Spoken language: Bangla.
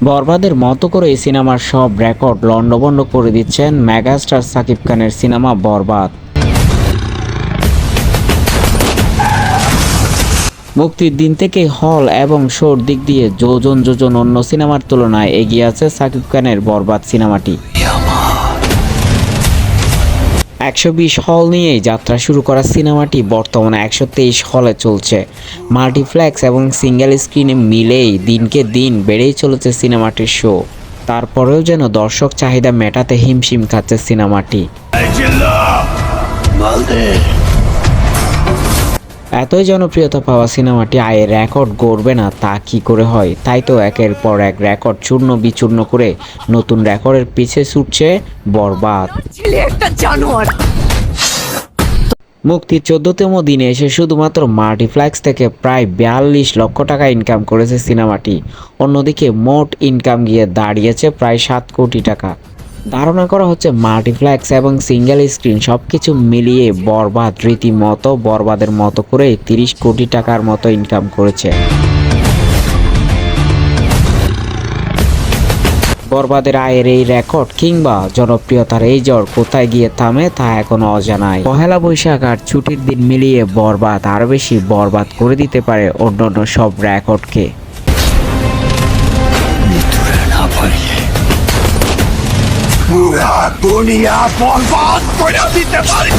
বরবাদের মতো করে এই সিনেমার সব রেকর্ড লন্ডভন্ড করে দিচ্ছেন মেগাস্টার সাকিব খানের সিনেমা বরবাদ। মুক্তির দিন থেকেই হল এবং শোর দিক দিয়ে যোজন যোজন অন্য সিনেমার তুলনায় এগিয়ে আছে সাকিব খানের বরবাদ সিনেমাটি। 120 হল নিয়েই যাত্রা শুরু করা সিনেমাটি বর্তমানে 123 হলে চলছে। মাল্টিপ্লেক্স এবং সিঙ্গেল স্ক্রিনে মিলেই দিনকে দিন বেড়েই চলেছে সিনেমাটির শো। তারপরেও যেন দর্শক চাহিদা মেটাতে হিমশিম খাচ্ছে সিনেমাটি। এতই জনপ্রিয়তা পাওয়া সিনেমাটি আয়ের রেকর্ড গড়বে না তা কি করে হয়? তাই তো একের পর এক রেকর্ড চূর্ণ বিচূর্ণ করে নতুন রেকর্ডের পিছে ছুটছে বরবাদ। মুক্তির 14তম দিনে এসে শুধুমাত্র মাল্টিপ্লেক্স থেকে প্রায় 42 লক্ষ টাকা ইনকাম করেছে সিনেমাটি। অন্যদিকে মোট ইনকাম গিয়ে দাঁড়িয়েছে প্রায় 7 কোটি টাকা। ধারণা করা হচ্ছে মাল্টিপ্লেক্স এবং সিঙ্গেল স্ক্রিন সবকিছু মিলিয়ে বরবাদ রীতিমতো বরবাদের মতো করে 30 কোটি টাকার মতো ইনকাম করেছে। বরবাদের আয়ের এই রেকর্ড কিংবা জনপ্রিয়তার এই জ্বর কোথায় গিয়ে থামে তা এখনো অজানায়। পহেলা বৈশাখ আর ছুটির দিন মিলিয়ে বরবাদ আরো বেশি বরবাদ করে দিতে পারে অন্যান্য সব রেকর্ডকে। পুরা দুনিয়া বরবাদ করে দিতে পারে।